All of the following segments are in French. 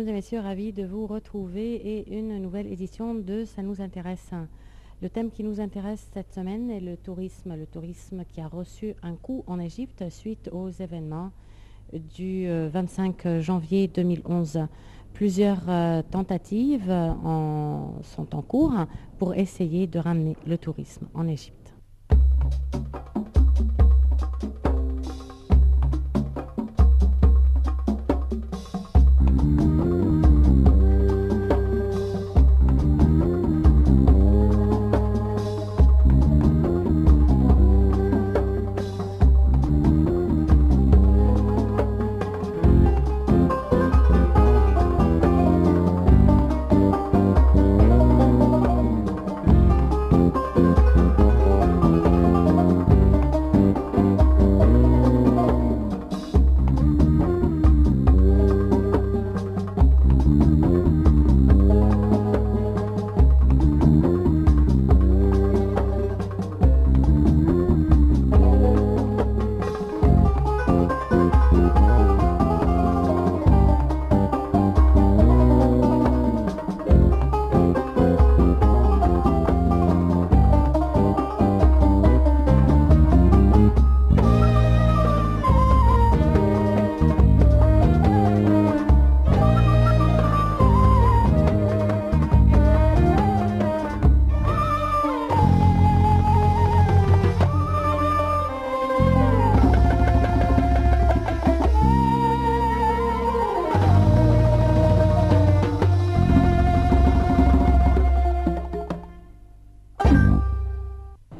Mesdames et messieurs, ravis de vous retrouver et une nouvelle édition de Ça nous intéresse. Le thème qui nous intéresse cette semaine est le tourisme qui a reçu un coup en Égypte suite aux événements du 25 janvier 2011. Plusieurs tentatives sont en cours pour essayer de ramener le tourisme en Égypte.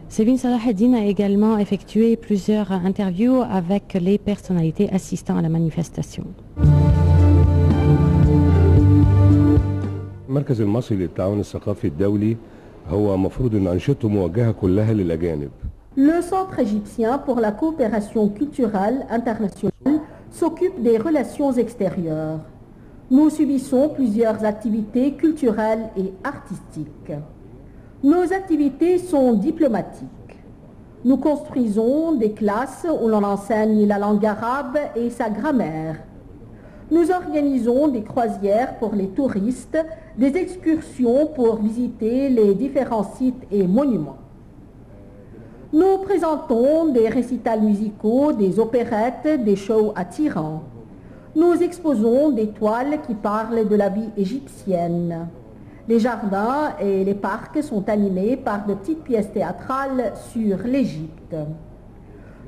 Sévin Salah Eddine a également effectué plusieurs interviews avec les personnalités assistant à la manifestation. المركز المصري للتعاون الثقافي الدولي هو مفروض ان انشطته موجهه كلها للاجانب. Le Centre égyptien pour la coopération culturelle internationale s'occupe des relations extérieures. Nous subissons plusieurs activités culturelles et artistiques. Nos activités sont diplomatiques. Nous construisons des classes où l'on enseigne la langue arabe et sa grammaire. Nous organisons des croisières pour les touristes, des excursions pour visiter les différents sites et monuments. Nous présentons des récitals musicaux, des opérettes, des shows attirants. Nous exposons des toiles qui parlent de la vie égyptienne. Les jardins et les parcs sont animés par de petites pièces théâtrales sur l'Égypte.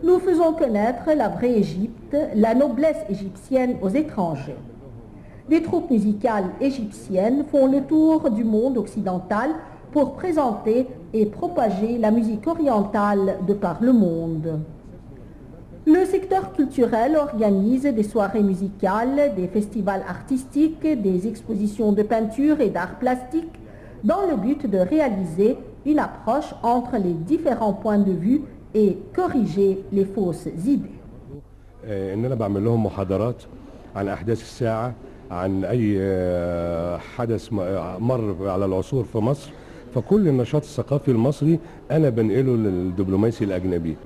Nous faisons connaître la vraie Égypte, la noblesse égyptienne aux étrangers. Des troupes musicales égyptiennes font le tour du monde occidental pour présenter et propager la musique orientale de par le monde. Le secteur culturel organise des soirées musicales, des festivals artistiques, des expositions de peinture et d'art plastique dans le but de réaliser une approche entre les différents points de vue et corriger les fausses idées. ان انا بعمل لهم محاضرات عن احداث الساعه، عن اي حدث مر على العصور في مصر، فكل النشاط الثقافي المصري انا بنقله للدبلوماسي الاجنبي.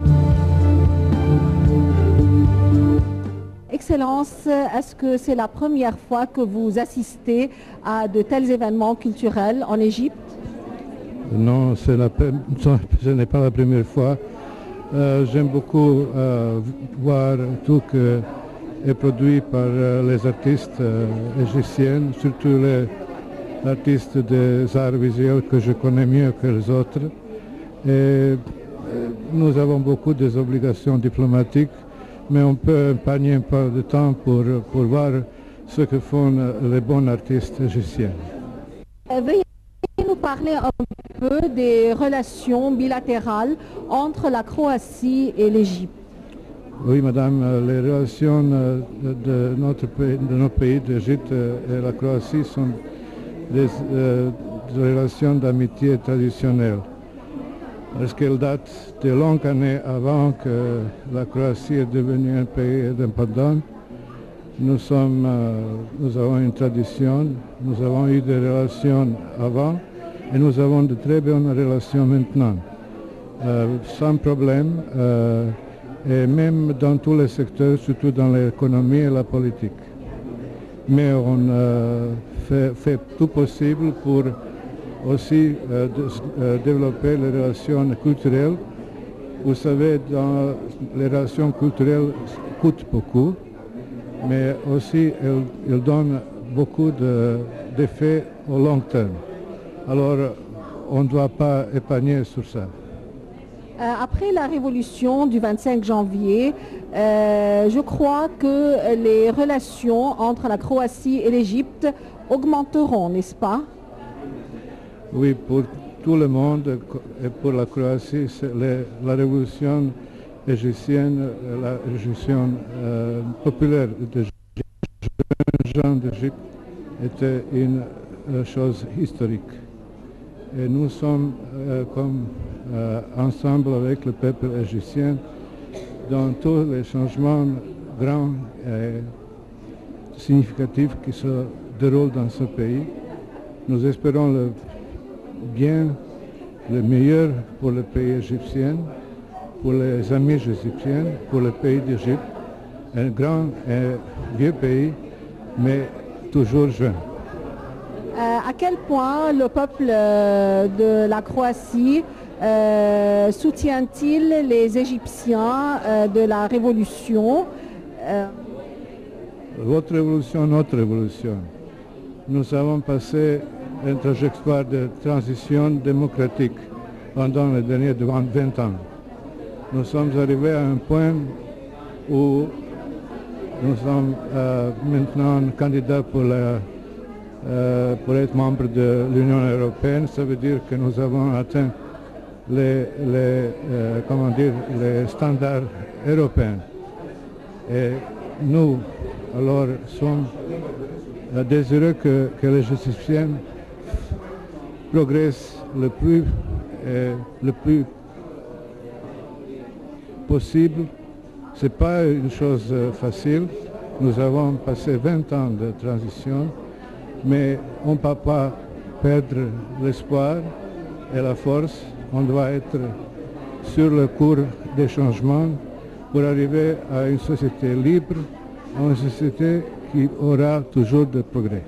Excellence, est-ce que c'est la première fois que vous assistez à de tels événements culturels en Égypte? Non, ce n'est pas la première fois. J'aime beaucoup voir tout ce qui est produit par les artistes égyptiens, surtout les artistes des arts visuels que je connais mieux que les autres. Et nous avons beaucoup des obligations diplomatiques, mais on peut épargner un peu de temps pour voir ce que font les bons artistes égyptiens. Veuillez nous parler un peu des relations bilatérales entre la Croatie et l'Égypte. Oui, madame, les relations de nos pays, d'Égypte et la Croatie, sont des relations d'amitié traditionnelles. Parce qu'elle date de longues années avant que la Croatie est devenue un pays indépendant. Nous avons une tradition, nous avons eu des relations avant et nous avons de très bonnes relations maintenant, sans problème, et même dans tous les secteurs, surtout dans l'économie et la politique. mais on fait tout possible pour aussi développer les relations culturelles. Vous savez, les relations culturelles coûtent beaucoup, mais aussi elles donnent beaucoup d'effets au long terme. Alors, on ne doit pas épargner sur ça. Après la révolution du 25 janvier, je crois que les relations entre la Croatie et l'Égypte augmenteront, n'est-ce pas? Oui, pour tout le monde et pour la Croatie, la révolution égyptienne, la révolution populaire des gens d'Égypte était une chose historique. Et nous sommes ensemble avec le peuple égyptien dans tous les changements grands et significatifs qui se déroulent dans ce pays. Nous espérons le bien, le meilleur pour le pays égyptien, pour les amis égyptiens, pour le pays d'Égypte, un grand et vieux pays, mais toujours jeune. À quel point le peuple de la Croatie soutient-il les Égyptiens de la révolution? Votre révolution, notre révolution. Nous avons passé une trajectoire de transition démocratique pendant les derniers 20 ans. Nous sommes arrivés à un point où nous sommes maintenant candidats pour être membre de l'Union européenne. Ça veut dire que nous avons atteint les standards européens. Et nous, alors, sommes désireux que les Égyptiens progressent le plus possible. Ce n'est pas une chose facile. Nous avons passé 20 ans de transition, mais on ne peut pas perdre l'espoir et la force. On doit être sur le cours des changements pour arriver à une société libre, à une société qui aura toujours de progrès.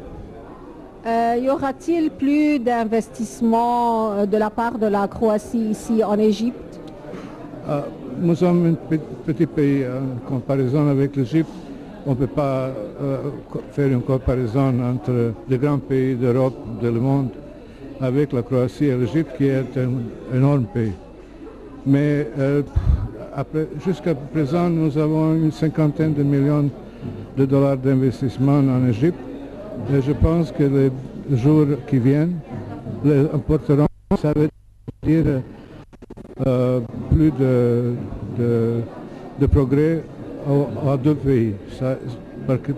Y aura-t-il plus d'investissements de la part de la Croatie ici en Égypte? Nous sommes un petit pays en comparaison avec l'Égypte. On ne peut pas faire une comparaison entre les grands pays d'Europe, du monde, avec la Croatie et l'Égypte qui est un énorme pays. Mais jusqu'à présent, nous avons une cinquantaine de millions de dollars d'investissement en Égypte. Et je pense que les jours qui viennent les apporteront, ça veut dire plus de progrès aux deux pays.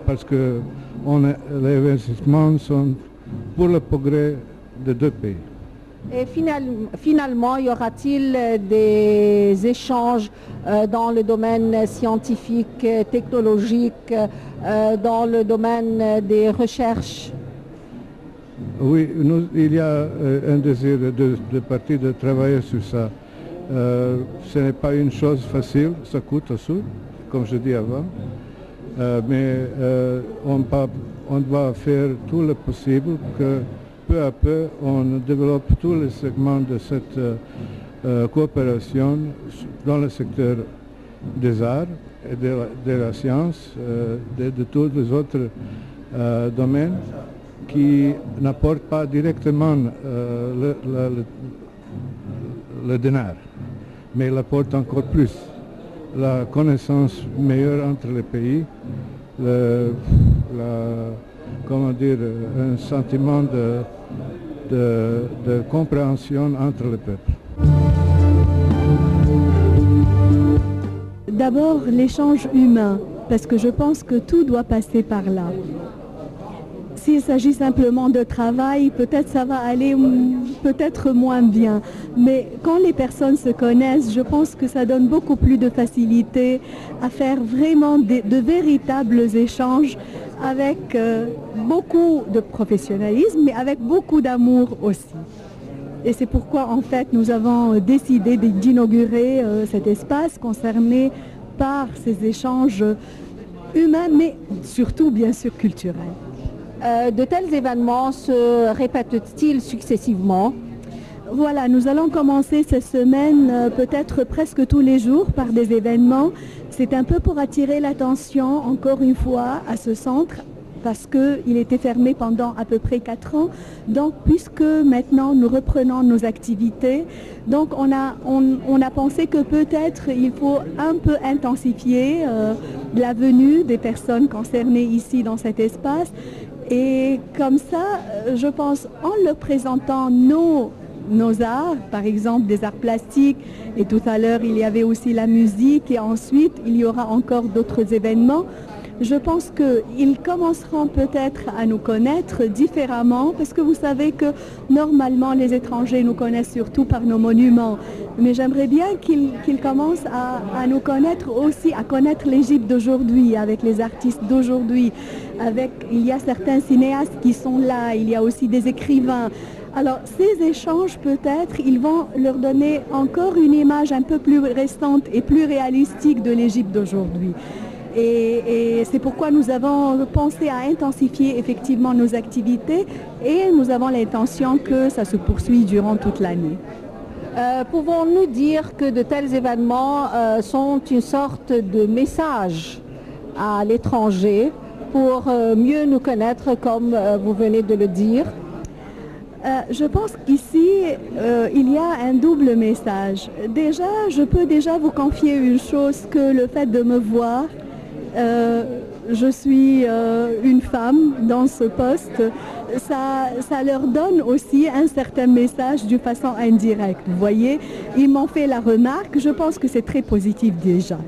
Parce que les investissements sont pour le progrès des deux pays. Et finalement, y aura-t-il des échanges dans le domaine scientifique, technologique, dans le domaine des recherches? Oui, il y a un désir de partie de travailler sur ça. Ce n'est pas une chose facile, ça coûte aussi, comme je dis avant, mais on doit faire tout le possible que peu à peu, on développe tous les segments de cette coopération dans le secteur des arts et de la science, de tous les autres domaines qui n'apportent pas directement le dinar, mais il apporte encore plus la connaissance meilleure entre les pays, un sentiment de compréhension entre les peuples. D'abord, l'échange humain, parce que je pense que tout doit passer par là. S'il s'agit simplement de travail, peut-être ça va aller peut-être moins bien. Mais quand les personnes se connaissent, je pense que ça donne beaucoup plus de facilité à faire vraiment de véritables échanges avec beaucoup de professionnalisme, mais avec beaucoup d'amour aussi. Et c'est pourquoi, en fait, nous avons décidé d'inaugurer cet espace concerné par ces échanges humains, mais surtout, bien sûr, culturels. De tels événements se répètent-ils successivement? Voilà, nous allons commencer cette semaine peut-être presque tous les jours par des événements. C'est un peu pour attirer l'attention, encore une fois, à ce centre, parce qu'il était fermé pendant à peu près 4 ans. Donc, puisque maintenant nous reprenons nos activités, donc on a pensé que peut-être il faut un peu intensifier la venue des personnes concernées ici dans cet espace. Et comme ça, je pense, en leur présentant nos arts, par exemple des arts plastiques, et tout à l'heure il y avait aussi la musique, et ensuite il y aura encore d'autres événements. Je pense qu'ils commenceront peut-être à nous connaître différemment, parce que vous savez que normalement les étrangers nous connaissent surtout par nos monuments. Mais j'aimerais bien qu'ils commencent à nous connaître aussi, à connaître l'Égypte d'aujourd'hui, avec les artistes d'aujourd'hui. Il y a certains cinéastes qui sont là, il y a aussi des écrivains. Alors ces échanges peut-être, ils vont leur donner encore une image un peu plus récente et plus réalistique de l'Égypte d'aujourd'hui. Et c'est pourquoi nous avons pensé à intensifier effectivement nos activités, et nous avons l'intention que ça se poursuit durant toute l'année. Pouvons-nous dire que de tels événements sont une sorte de message à l'étranger pour mieux nous connaître, comme vous venez de le dire? Je pense qu'ici, il y a un double message. Déjà, je peux déjà vous confier une chose, que le fait de me voir, je suis une femme dans ce poste, ça leur donne aussi un certain message d'une façon indirecte. Vous voyez, ils m'ont fait la remarque, je pense que c'est très positif déjà.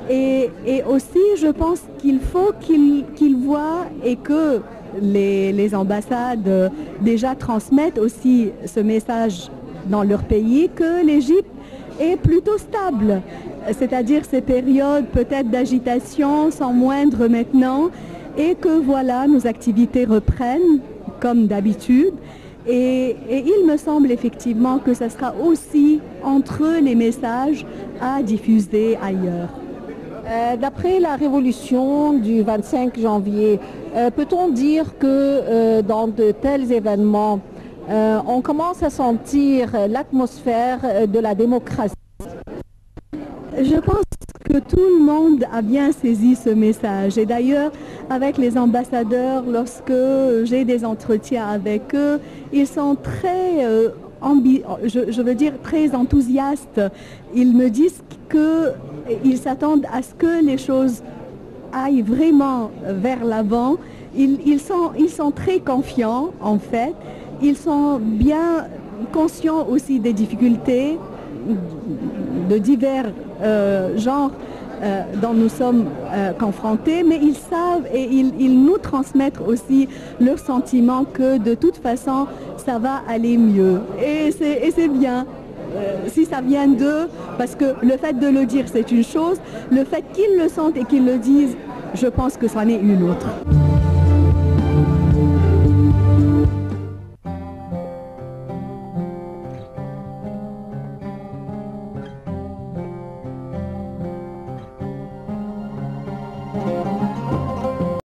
Et aussi, je pense qu'il faut qu'ils voient, et que les ambassades déjà transmettent aussi ce message dans leur pays, que l'Égypte est plutôt stable. C'est-à-dire ces périodes peut-être d'agitation sont moindres maintenant, et que voilà, nos activités reprennent comme d'habitude. Et il me semble effectivement que ce sera aussi entre eux les messages à diffuser ailleurs. D'après la révolution du 25 janvier, peut-on dire que dans de tels événements, on commence à sentir l'atmosphère de la démocratie? Je pense que tout le monde a bien saisi ce message. Et d'ailleurs, avec les ambassadeurs, lorsque j'ai des entretiens avec eux, ils sont très, je veux dire, très enthousiastes. Ils me disent qu'ils s'attendent à ce que les choses aillent vraiment vers l'avant. Ils sont très confiants, en fait. Ils sont bien conscients aussi des difficultés de divers genres dont nous sommes confrontés, mais ils savent et ils nous transmettent aussi leur sentiment que de toute façon ça va aller mieux, et c'est bien si ça vient d'eux, parce que le fait de le dire c'est une chose, le fait qu'ils le sentent et qu'ils le disent, je pense que c'en est une autre.